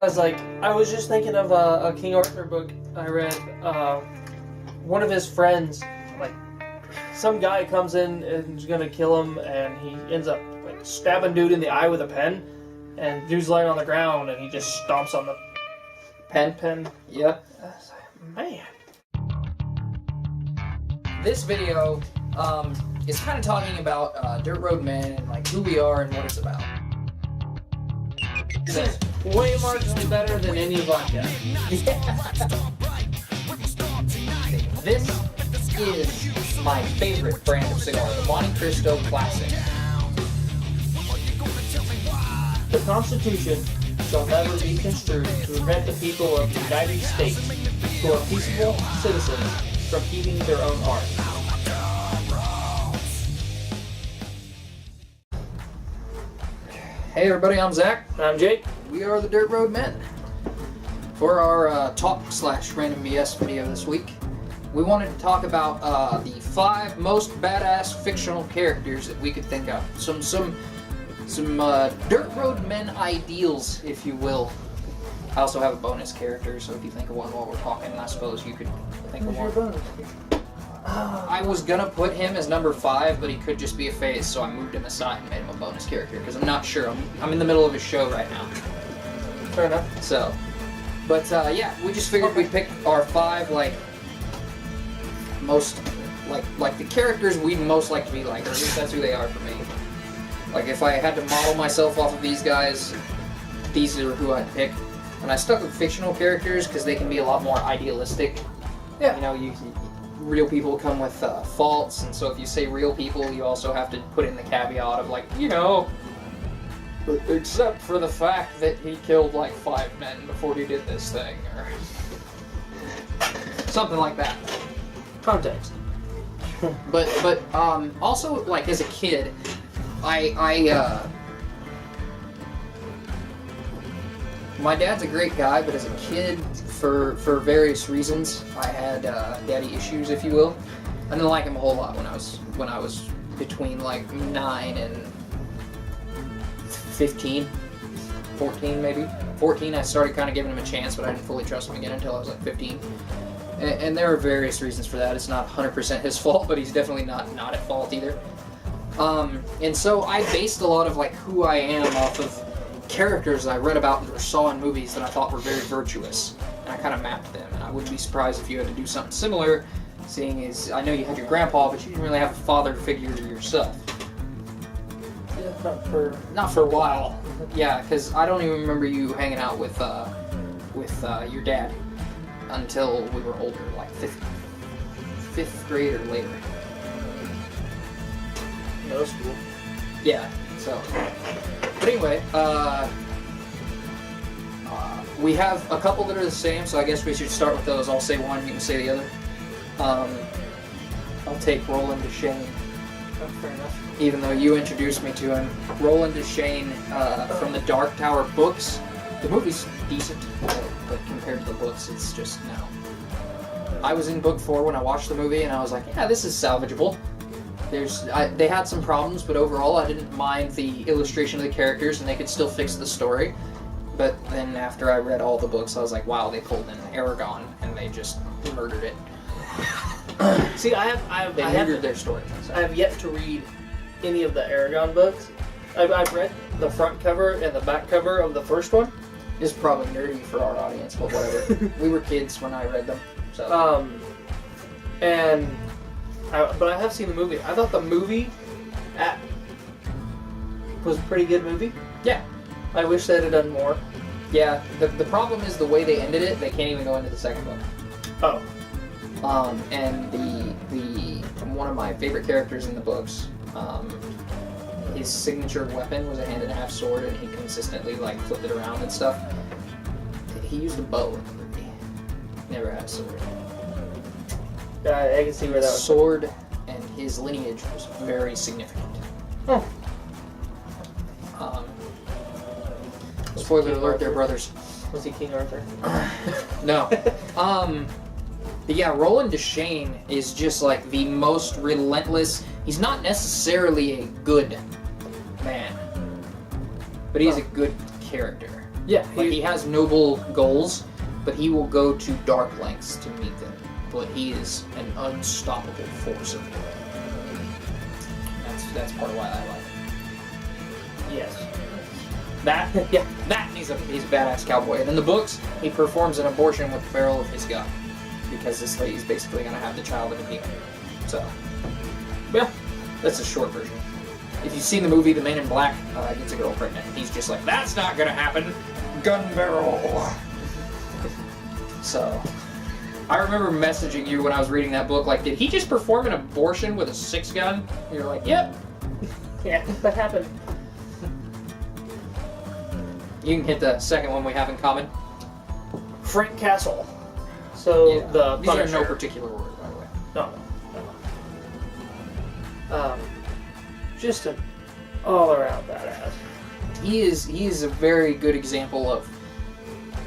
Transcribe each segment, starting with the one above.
I was just thinking of a King Arthur book I read. One of his friends, like, some guy comes in and is gonna kill him, and he ends up like stabbing dude in the eye with a pen, and dude's laying on the ground, and he just stomps on the pen. Yeah. Man. This video is kind of talking about Dirt Road Men and like who we are and what it's about. This is way marginally better than any vodka. This is my favorite brand of cigar, the Monte Cristo Classic. The Constitution shall never be construed to prevent the people of the United States, who are peaceable citizens, from keeping their own art. Hey everybody, I'm Zach. I'm Jake. We are the Dirt Road Men. For our talk/random BS video this week, we wanted to talk about the 5 most badass fictional characters that we could think of. Some Dirt Road Men ideals, if you will. I also have a bonus character, so if you think of one while we're talking, I suppose you could think of one. Who's your bonus? I was gonna put him as number 5, but he could just be a phase, so I moved him aside and made him a bonus character, because I'm not sure. I'm in the middle of a show right now. Fair enough. So, but yeah, we just figured we'd pick our 5, like, most, like the characters we'd most like to be like, or at least that's who they are for me. Like, if I had to model myself off of these guys, these are who I'd pick. And I stuck with fictional characters because they can be a lot more idealistic. Yeah. You know, real people come with faults, and so if you say real people, you also have to put in the caveat of, like, you know, except for the fact that he killed like 5 men before he did this thing, or something like that. Context. But also, like, as a kid, my dad's a great guy, but as a kid, for various reasons, I had daddy issues, if you will. I didn't like him a whole lot when I was between like 9 and 15, 14 maybe. 14, I started kind of giving him a chance, but I didn't fully trust him again until I was like 15. And there are various reasons for that. It's not 100% his fault, but he's definitely not at fault either. And so I based a lot of like who I am off of characters that I read about or saw in movies that I thought were very virtuous, and I kind of mapped them. And I wouldn't be surprised if you had to do something similar, seeing as I know you had your grandpa, but you didn't really have a father figure yourself. Yeah, not for a while. Yeah, because I don't even remember you hanging out with your dad until we were older, like fifth grade or later. Middle school. Yeah. So, but anyway, we have a couple that are the same, so I guess we should start with those. I'll say one, you can say the other. I'll take Roland Deschain. Oh, fair enough. Even though you introduced me to him. Roland Deschain from the Dark Tower books. The movie's decent, but compared to the books, it's just no. I was in book 4 when I watched the movie, and I was like, yeah, this is salvageable. They had some problems, but overall I didn't mind the illustration of the characters, and they could still fix the story. But then after I read all the books, I was like, wow, they pulled in Eragon, and they just murdered it. See, I have their story. I have yet to read any of the Eragon books. I've read the front cover and the back cover of the first one. It's probably nerdy for our audience, but whatever. We were kids when I read them. So. But I have seen the movie. I thought the movie was a pretty good movie. Yeah. I wish they had done more. Yeah, the problem is the way they ended it, they can't even go into the second book. Oh. And one of my favorite characters in the books, his signature weapon was a hand-and-a-half sword, and he consistently like flipped it around and stuff. He used a bow in the movie. Never had a sword. I can see where that was. Sword and his lineage was very significant. Oh. Spoiler alert there, brothers. Was he King Arthur? No. But yeah, Roland Deschain is just like the most relentless. He's not necessarily a good man, but he's a good character. Yeah, Like, he has noble goals, but he will go to dark lengths to meet them. But he is an unstoppable force of will. That's part of why I like him. yes. That he's a badass cowboy. And in the books, he performs an abortion with the barrel of his gun because this lady's basically gonna have the child of a demon. So, yeah, that's a short version. If you've seen the movie The Man in Black gets a girl pregnant, he's just like, that's not gonna happen. Gun barrel. So, I remember messaging you when I was reading that book, like, did he just perform an abortion with a 6-gun? And you're like, yep. Yeah, that happened. You can hit the second one we have in common. Frank Castle. So Yeah. the These are Punisher. no particular order, by the way. No. Just an all-around badass. He is a very good example of.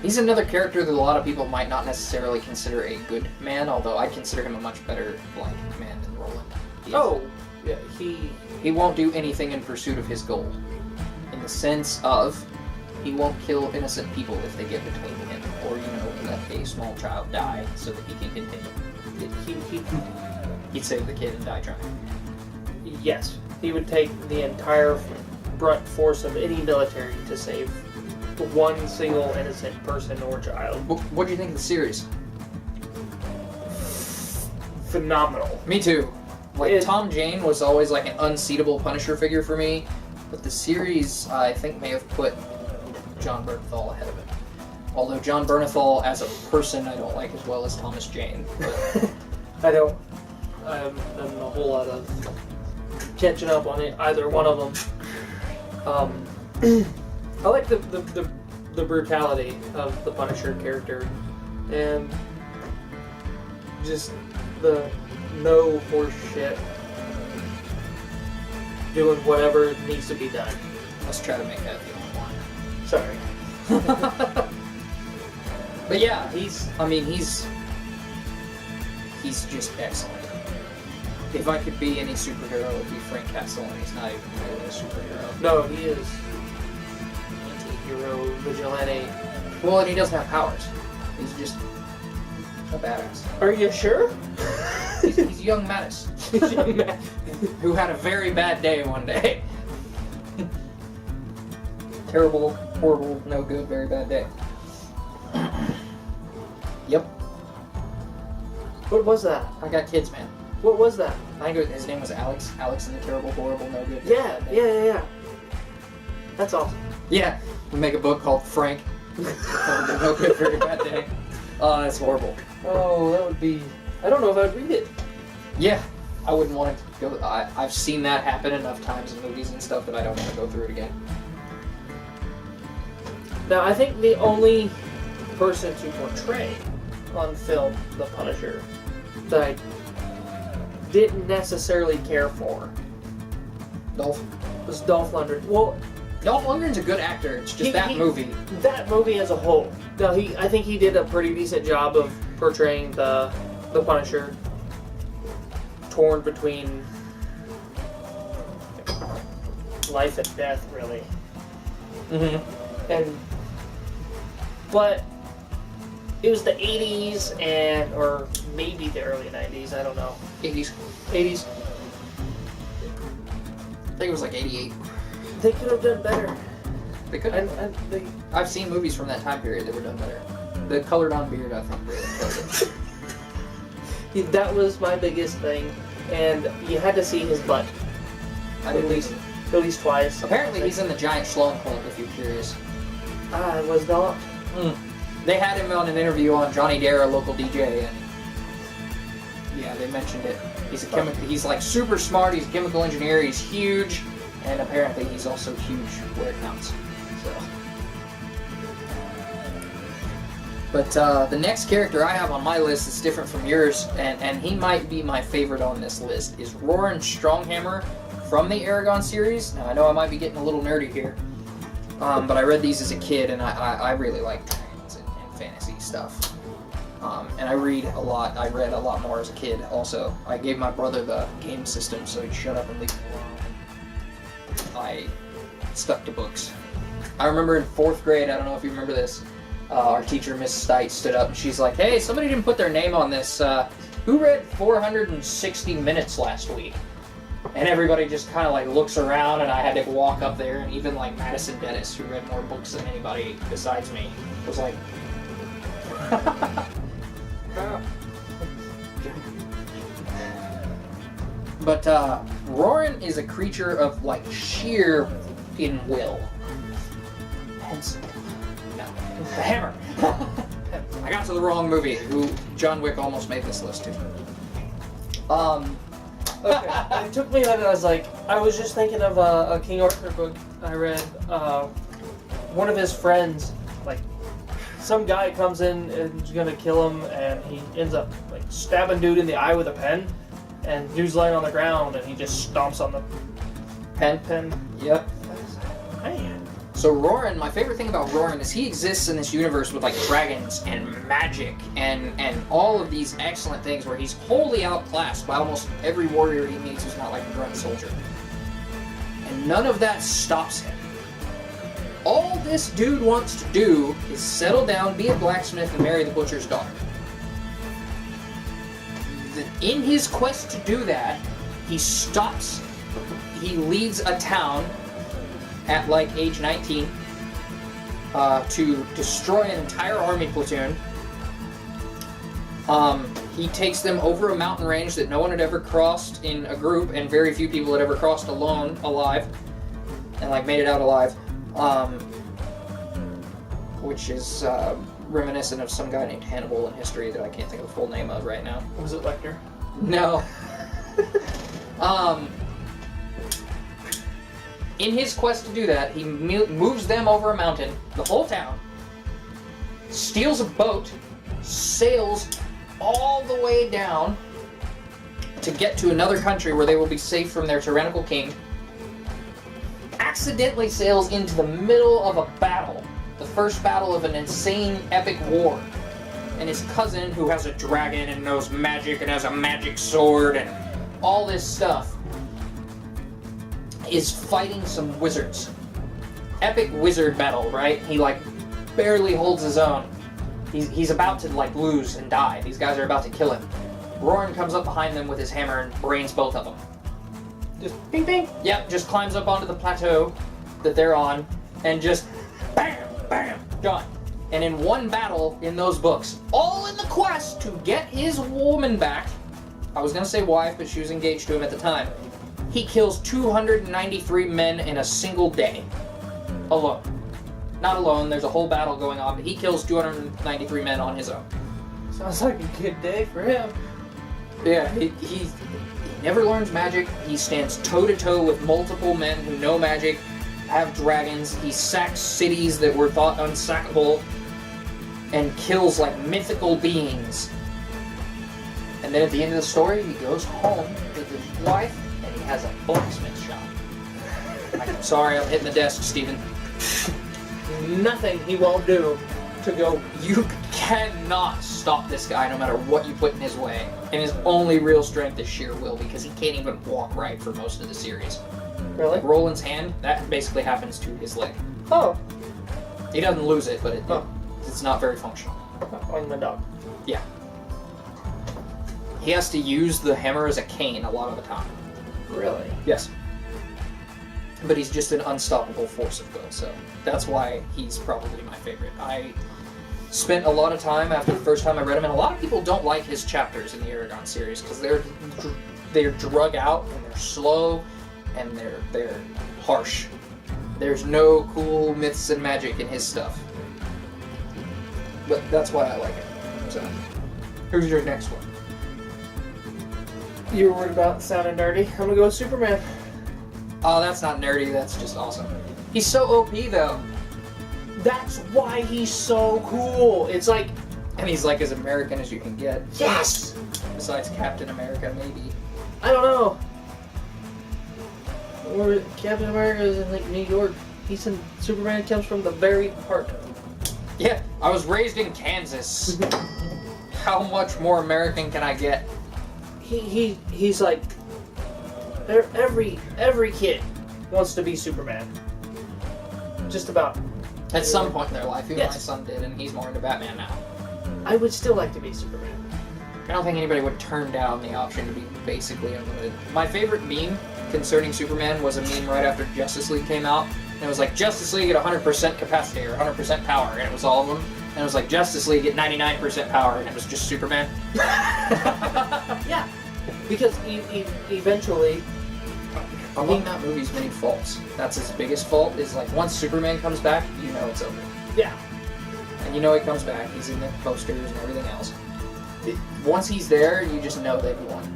He's another character that a lot of people might not necessarily consider a good man, although I consider him a much better man than Roland. Yeah, He won't do anything in pursuit of his goal. In the sense of, he won't kill innocent people if they get between him, or, let a small child die so that he can continue. He'd save the kid and die trying. Yes, he would take the entire brunt force of any military to save one single innocent person or child. What do you think of the series? Phenomenal. Me too. Tom Jane was always like an unseatable Punisher figure for me, but the series I think may have put John Bernthal ahead of him. Although John Bernthal as a person I don't like as well as Thomas Jane. But I haven't done a whole lot of catching up on either one of them. I like the brutality of the Punisher character, and just the no horse shit, doing whatever needs to be done. let's try to make that the only one. Sorry. But yeah, he's just excellent. If I could be any superhero, it would be Frank Castle, and he's not even really a superhero. No, he is anti-hero, vigilante. Well, and he doesn't have powers. He's just a badass. Are you sure? He's young Mattis, who had a very bad day one day. Terrible, horrible, no good, very bad day. Yep. What was that? I got kids, man. What was that? I think his name was Alex. Alex and the Terrible, Horrible, No Good. Yeah. That's awesome. Yeah. We make a book called Frank. Horrible, No Good, Very Bad Day. Oh, that's horrible. Oh, that would be... I don't know if I'd read it. Yeah. I wouldn't want to go... I've seen that happen enough times in movies and stuff that I don't want to go through it again. Now, I think the only person to portray on film the Punisher that I didn't necessarily care for Dolph? was Dolph Lundgren. Well, Dolph Lundgren's a good actor. It's just movie. That movie as a whole. No, I think he did a pretty decent job of portraying the Punisher, torn between life and death, really. Mm-hmm. But it was the 80s or maybe the early 90s, I don't know. 80s. 80s. I think it was like 88. They could have done better. They could have. I've seen movies from that time period that were done better. The colored on beard, I think, really killed it. That was my biggest thing, and you had to see his butt. At least twice. Apparently he's in the Giant Schlong Club, if you're curious. I was not. They had him on an interview on Johnny Dare, a local DJ, and yeah, they mentioned it. He's like super smart, he's a chemical engineer, he's huge, and apparently he's also huge where it counts. So. But the next character I have on my list is different from yours, and he might be my favorite on this list, is Roarin Stronghammer from the Eragon series. Now, I know I might be getting a little nerdy here, but I read these as a kid, and I really like dragons and fantasy stuff. And I read a lot. I read a lot more as a kid, also. I gave my brother the game system so he'd shut up and leave me alone. I stuck to books. I remember in 4th grade, I don't know if you remember this, our teacher, Miss Stites, stood up and she's like, hey, somebody didn't put their name on this. Who read 460 minutes last week? And everybody just kind of like looks around, and I had to walk up there, and even like Madison Dennis, who read more books than anybody besides me, was like, But Roarin is a creature of like sheer in will. Hence, no, the hammer. I got to the wrong movie. Who John Wick almost made this list too. Okay. It took me a minute. I was just thinking of a King Arthur book I read. One of his friends, like, some guy comes in and is gonna kill him, and he ends up like stabbing dude in the eye with a pen, and dude's laying on the ground, and he just stomps on the pen. Yep. Man. So Roarin, my favorite thing about Roarin is he exists in this universe with like dragons and magic and all of these excellent things where he's wholly outclassed by almost every warrior he meets who's not like a grunt soldier. And none of that stops him. All this dude wants to do is settle down, be a blacksmith, and marry the butcher's daughter. In his quest to do that, he leads a town at like age 19 to destroy an entire army platoon. He takes them over a mountain range that no one had ever crossed in a group, and very few people had ever crossed alone, alive, and like made it out alive, which is reminiscent of some guy named Hannibal in history that I can't think of the full name of right now. Was it Lecter? No. In his quest to do that, he moves them over a mountain, the whole town, steals a boat, sails all the way down to get to another country where they will be safe from their tyrannical king, accidentally sails into the middle of a battle, the first battle of an insane epic war, and his cousin, who has a dragon and knows magic and has a magic sword and all this stuff, is fighting some wizards. Epic wizard battle, right? He like barely holds his own. He's about to like lose and die. These guys are about to kill him. Roarin comes up behind them with his hammer and brains both of them. Just ping ping. Yep, just climbs up onto the plateau that they're on and just bam, bam, done. And in one battle in those books, all in the quest to get his woman back, I was gonna say wife, but she was engaged to him at the time, he kills 293 men in a single day. Alone. Not alone, there's a whole battle going on, but he kills 293 men on his own. Sounds like a good day for him. Yeah, he never learns magic. He stands toe-to-toe with multiple men who know magic, have dragons. He sacks cities that were thought unsackable, and kills like mythical beings. And then at the end of the story, he goes home with his wife, and he has a blacksmith shop. I'm sorry, I'm hitting the desk, Steven. Nothing he won't do to go. You cannot stop this guy no matter what you put in his way. And his only real strength is sheer will, because he can't even walk right for most of the series. Really? Like Roland's hand, that basically happens to his leg. Oh. He doesn't lose it, but it's not very functional. On my dog. Yeah. He has to use the hammer as a cane a lot of the time. Really? Yes. But he's just an unstoppable force of will, so that's why he's probably my favorite. I spent a lot of time after the first time I read him, and a lot of people don't like his chapters in the Eragon series because they're drug out and they're slow and they're harsh. There's no cool myths and magic in his stuff. But that's why I like it. So, who's your next one? You were worried about sounding dirty. I'm gonna go with Superman. Oh, that's not nerdy, that's just awesome. He's so OP though. That's why he's so cool. It's like, And he's like as American as you can get. yes! Besides Captain America, maybe. I don't know. Or Captain America is in like New York. Superman comes from the very heart. Yeah, I was raised in Kansas. How much more American can I get? He's like, every kid wants to be Superman. Just about. At some point in their life, even Yes. my son did, and he's more into Batman now. I would still like to be Superman. I don't think anybody would turn down the option to be basically unlimited. My favorite meme concerning Superman was a meme right after Justice League came out. And it was like, Justice League at 100% capacity or 100% power, and it was all of them. And it was like, Justice League at 99% power, and it was just Superman. Yeah, because eventually... I think that movie's many faults. That's his biggest fault, is like, once Superman comes back, you know it's over. Yeah. And you know he comes back, he's in the posters and everything else. Once he's there, you just know they've won.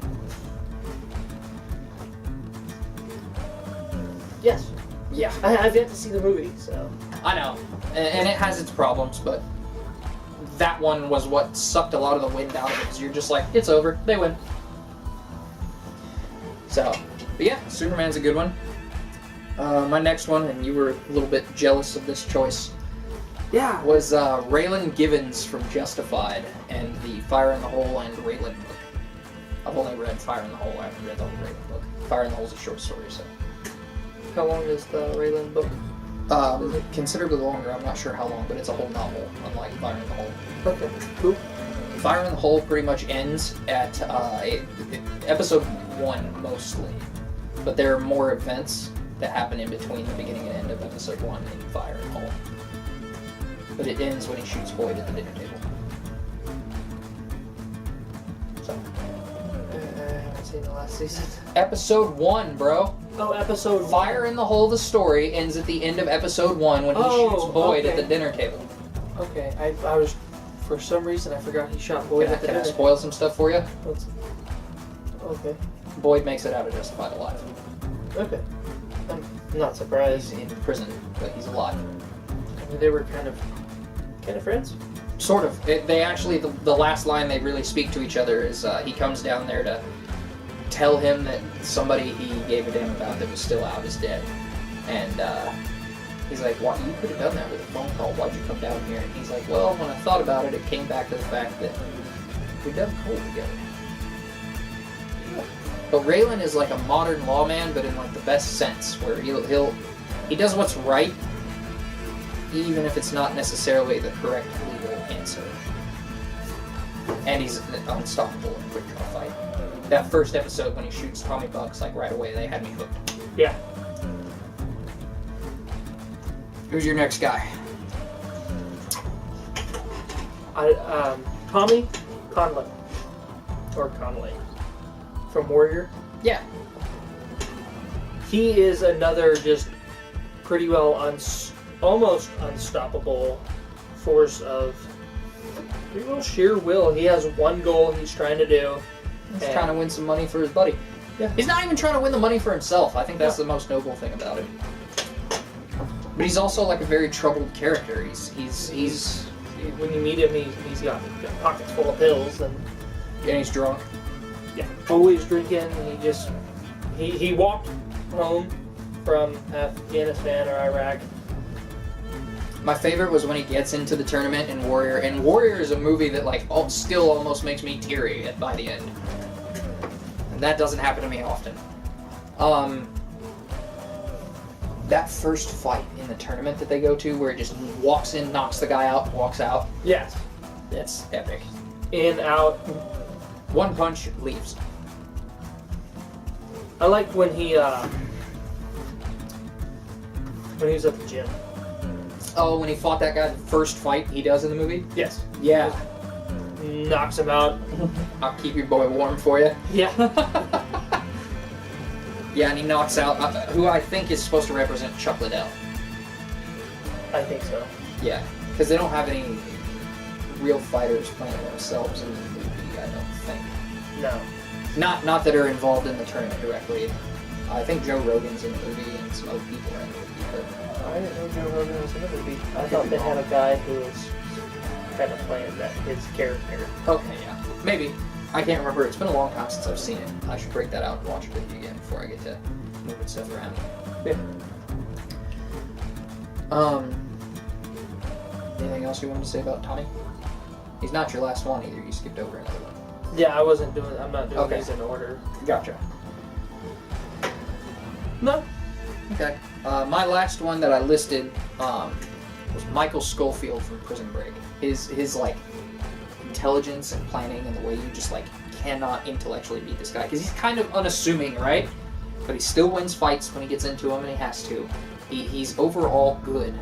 Yes. Yeah. I've yet to see the movie, so... I know. And it has its problems, but that one was what sucked a lot of the wind out of it, because you're just like, it's over, they win. So, but yeah, Superman's a good one. My next one, and you were a little bit jealous of this choice, Yeah. was Raylan Givens from Justified and the Fire in the Hole and Raylan book. I've only read Fire in the Hole, I haven't read the whole Raylan book. Fire in the Hole is a short story, so. How long is the Raylan book? Considerably longer, I'm not sure how long, but it's a whole novel, unlike Fire in the Hole. Okay, cool. Fire in the Hole pretty much ends at episode 1 mostly, but there are more events that happen in between the beginning and end of episode 1 in Fire in the Hole. But it ends when he shoots Boyd at the dinner table. So. I haven't seen the last season. Episode 1, bro. Oh, episode Fire in the Hole, the story, ends at the end of episode 1 when he shoots Boyd at the dinner table. Okay, I was... For some reason, I forgot he shot Boyd at the Can I dinner. spoil some stuff for you? Okay. Boyd makes it out of Justified alive. Okay. I'm not He's surprised. in prison, but he's alive. I mean, they were kind of friends. Sort of. They actually, the last line they really speak to each other is he comes down there to tell him that somebody he gave a damn about that was still out is dead. And he's like, "What? You could have done that with a phone call. Why'd you come down here?" And he's like, "Well, when I thought about it, it came back to the fact that we done cool together." But Raylan is like a modern lawman, but in like the best sense, where he does what's right, even if it's not necessarily the correct legal answer. And he's unstoppable in a quick draw fight. That first episode when he shoots Tommy Bucks, like right away, they had me hooked. Yeah. Who's your next guy? Tommy Conley. Or Conley. From Warrior. Yeah. He is another just pretty well almost unstoppable force of pretty well sheer will. He has one goal he's trying to do. He's trying to win some money for his buddy. Yeah. He's not even trying to win the money for himself. I think that's the most noble thing about it. But he's also like a very troubled character. He's when you meet him, he's got pockets full of pills and he's drunk. yeah, always drinking. He walked home from Afghanistan or Iraq. My favorite was when he gets into the tournament in Warrior. And Warrior is a movie that like still almost makes me teary by the end. And that doesn't happen to me often. That first fight in the tournament that they go to, where he just walks in, knocks the guy out, walks out. Yes. That's epic. In, out. One punch, leaves. I liked when he was at the gym. Oh, when he fought that guy, the first fight he does in the movie? Yes. Yeah. Knocks him out. I'll keep your boy warm for you. Yeah. Yeah, and he knocks out who I think is supposed to represent Chuck Liddell. I think so. Yeah, because they don't have any real fighters playing themselves in the movie, I don't think. No. Not that are involved in the tournament directly. I think Joe Rogan's in the movie and some other people are in the movie, but I didn't know Joe Rogan was in the movie. I thought they had a guy who was kind of playing his character. okay, yeah. Maybe. I can't remember. It's been a long time since I've seen it. I should break that out and watch it with you again before I get to moving stuff around. Yeah. Anything else you wanted to say about Tommy? He's not your last one either. You skipped over another one. Yeah, I'm not doing these in order. Gotcha. No. Okay. My last one that I listed was Michael Schofield from Prison Break. His like intelligence and planning and the way you just like cannot intellectually beat this guy because he's kind of unassuming, right? But he still wins fights when he gets into them and he has to. He's overall good,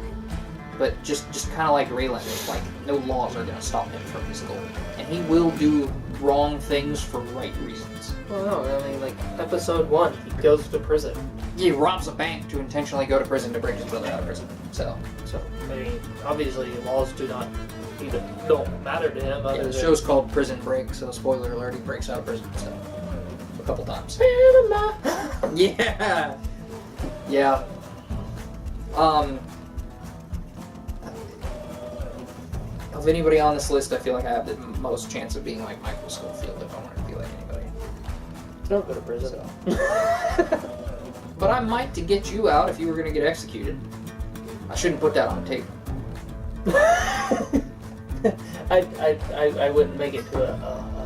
but just kind of like Raylan, like no laws are gonna stop him from his goal, and he will do wrong things for right reasons. Well, no, I mean, like episode 1, he goes to prison. He robs a bank to intentionally go to prison to break his brother out of prison. So I mean, obviously laws don't matter to him. yeah, the show's called Prison Break, so spoiler alert, he breaks out of prison. So a couple times. Yeah. Yeah. Of anybody on this list, I feel like I have the most chance of being like Michael Schofield if I want to be like anybody. Don't go to prison. So. But I might to get you out if you were going to get executed. I shouldn't put that on tape. I wouldn't make it to a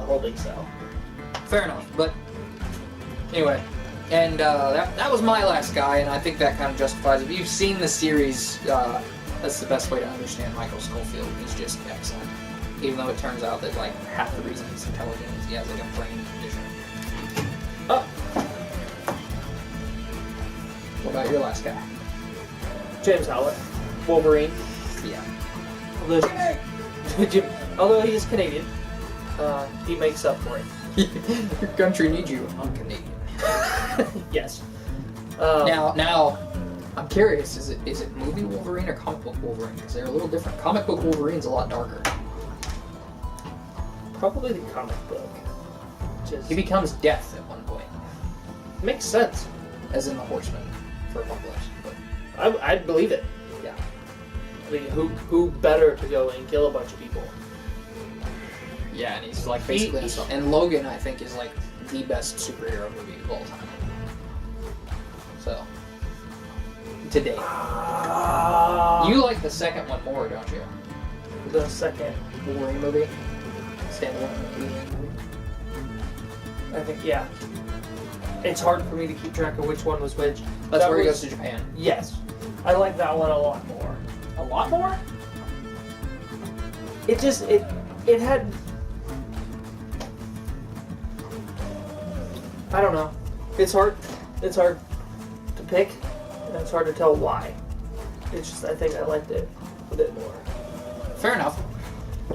holding cell. Fair enough, but anyway. And that was my last guy, and I think that kind of justifies it. If you've seen the series, that's the best way to understand Michael Schofield. He's just excellent. Even though it turns out that like half the reason he's intelligent is he has like a brain condition. Oh. What about your last guy? James Howlett, Wolverine. Yeah. Although he is Canadian, he makes up for it. Your country needs you. I'm Canadian. Yes. Now, I'm curious. Is it movie Wolverine or comic book Wolverine? Because they're a little different. Comic book Wolverine's a lot darker. Probably the comic book. He becomes Death at one point. Makes sense. As in the Horseman for Apocalypse. But I'd believe it. yeah. I mean, who better to go and kill a bunch of people? Yeah, and he's like basically and Logan, I think, is like the best superhero movie of all time. So, to date. You like the second one more, don't you? The second Wolverine movie? Standalone movie? I think, yeah. It's hard for me to keep track of which one was which. That's where he goes to Japan. Yes. I like that one a lot more. A lot more? It had... I don't know. It's hard to pick, and it's hard to tell why. It's just, I think I liked it a bit more. Fair enough.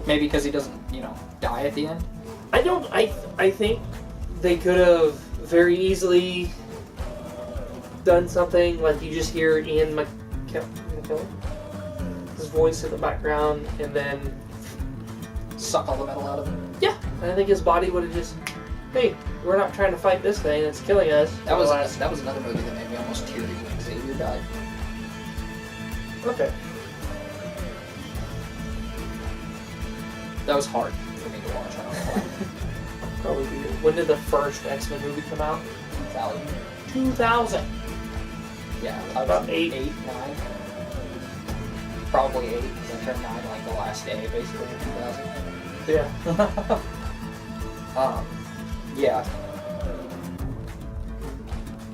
Maybe because he doesn't, die at the end? I think they could have very easily done something like you just hear Ian McKellen, his voice in the background, and then Suck all the metal out of him. yeah, and I think his body would have just, hey, we're not trying to fight this thing, it's killing us. That was another movie that made me almost teary when Xavier died. Okay. That was hard for me to watch. I don't know why. Probably weird. When did the first X-Men movie come out? 2000. 2000. Yeah, I was About 8. 9. Probably 8, because I turned 9 like the last day, basically, in 2000. Yeah. Yeah.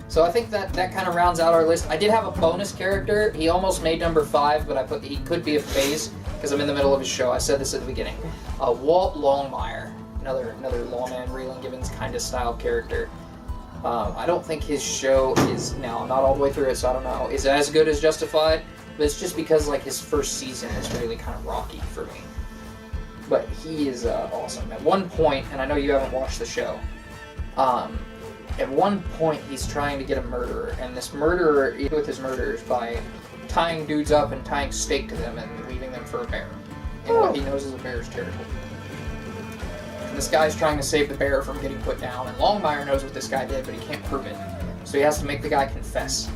So I think that kind of rounds out our list. I did have a bonus character. He almost made number 5, but he could be a phase, because I'm in the middle of his show. I said this at the beginning. Walt Longmire, another lawman, Raylan Givens kind of style character. I don't think his show is, now I'm not all the way through it, so I don't know, is as good as Justified, but it's just because like his first season is really kind of rocky for me. But he is awesome. At one point, and I know you haven't watched the show, at one point he's trying to get a murderer, and this murderer is with his murderers by tying dudes up and tying stake to them and leaving them for a bear. And what he knows is a bear's territory. And this guy's trying to save the bear from getting put down, and Longmire knows what this guy did, but he can't prove it. So he has to make the guy confess.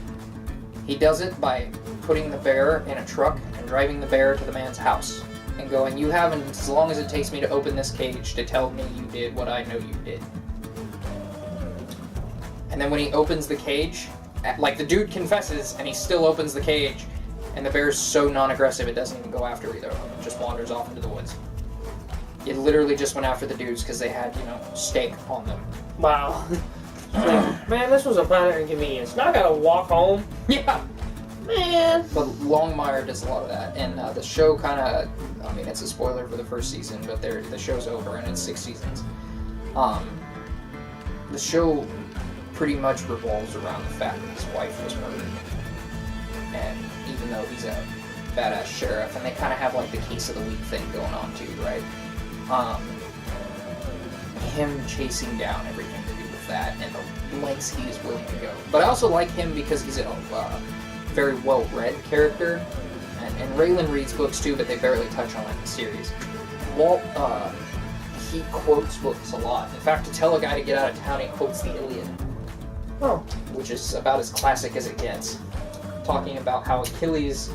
He does it by putting the bear in a truck and driving the bear to the man's house. And going, you haven't, as long as it takes me to open this cage to tell me you did what I know you did. And then when he opens the cage, like the dude confesses and he still opens the cage, and the bear's so non-aggressive it doesn't even go after either of them. It just wanders off into the woods. It literally just went after the dudes because they had, stake on them. Wow. Man, this was a minor inconvenience. Now I gotta walk home. Yeah. Man. But Longmire does a lot of that, and the show kind of, I mean, it's a spoiler for the first season, but the show's over and it's 6 seasons. The show pretty much revolves around the fact that his wife was murdered. And even though he's a badass sheriff, and they kind of have like the case of the week thing going on too, right? Him chasing down everything to do with that and the lengths he is willing to go. But I also like him because he's a very well-read character, and Raylan reads books too, but they barely touch on it in the series. Walt, he quotes books a lot. In fact, to tell a guy to get out of town, he quotes the Iliad. Oh. Which is about as classic as it gets. Talking about how Achilles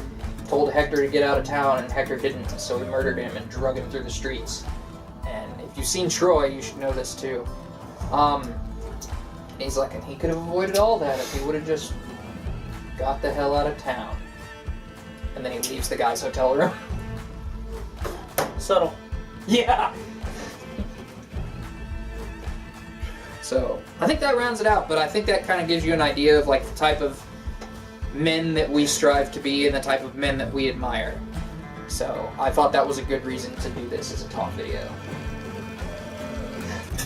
told Hector to get out of town, and Hector didn't, so he murdered him and drug him through the streets. And if you've seen Troy, you should know this too. He's like, and he could have avoided all that if he would have just got the hell out of town. And then he leaves the guy's hotel room. Subtle. Yeah! So, I think that rounds it out, but I think that kind of gives you an idea of like the type of men that we strive to be and the type of men that we admire. So, I thought that was a good reason to do this as a talk video.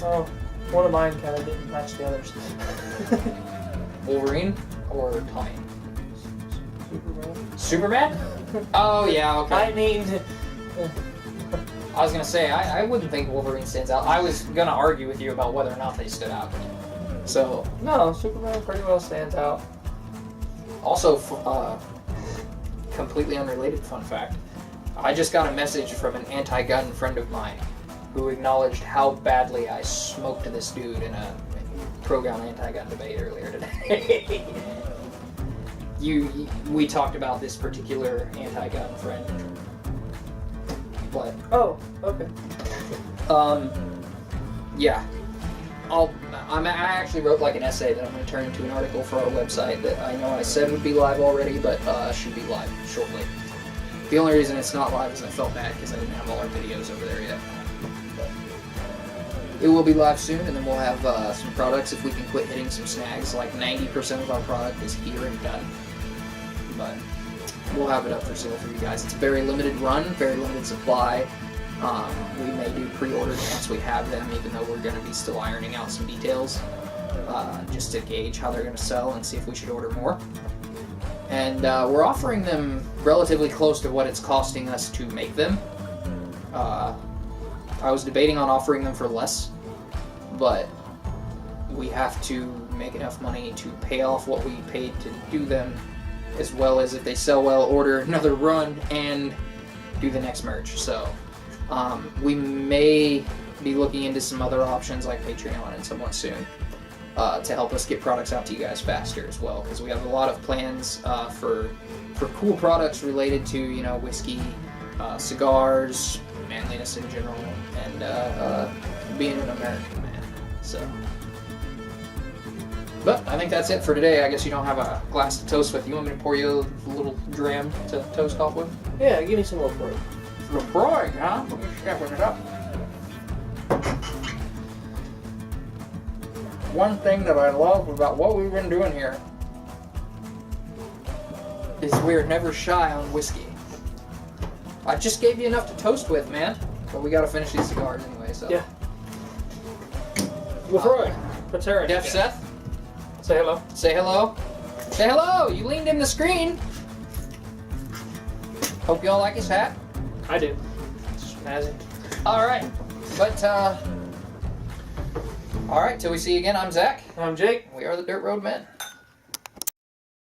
Oh, one of mine kind of didn't match the others. Wolverine or Tommy? Superman? Superman? Oh, yeah, okay. I mean... I was gonna say, I wouldn't think Wolverine stands out. I was gonna argue with you about whether or not they stood out. So... No, Superman pretty well stands out. Also, completely unrelated fun fact, I just got a message from an anti-gun friend of mine who acknowledged how badly I smoked this dude in a pro-gun anti-gun debate earlier today. We talked about this particular anti-gun friend. But Oh, okay. yeah. I actually wrote like an essay that I'm going to turn into an article for our website that I know I said would be live already, but should be live shortly. The only reason it's not live is I felt bad because I didn't have all our videos over there yet. But it will be live soon, and then we'll have some products if we can quit hitting some snags. Like 90% of our product is here and done. But we'll have it up for sale for you guys. It's a very limited run, very limited supply. We may do pre-orders once we have them, even though we're going to be still ironing out some details, just to gauge how they're going to sell and see if we should order more. And we're offering them relatively close to what it's costing us to make them. I was debating on offering them for less, but we have to make enough money to pay off what we paid to do them, as well as if they sell well, order another run and do the next merch. So we may be looking into some other options like Patreon and somewhat soon to help us get products out to you guys faster as well, because we have a lot of plans for cool products related to, you know, whiskey, cigars, manliness in general, and being an American man. So. But I think that's it for today. I guess you don't have a glass to toast with. You want me to pour you a little dram to toast off with? Yeah, give me some LaProy. LaProy, huh? Let me stepping it up. One thing that I love about what we've been doing here is we're never shy on whiskey. I just gave you enough to toast with, man. But we gotta finish these cigars anyway, so. Yeah. LaProy. Patera. Def Seth? Say hello. Say hello. Say hello! You leaned in the screen! Hope you all like his hat. I do. It's snazzy. Alright. But, alright, till we see you again, I'm Zach. I'm Jake. We are the Dirt Road Men.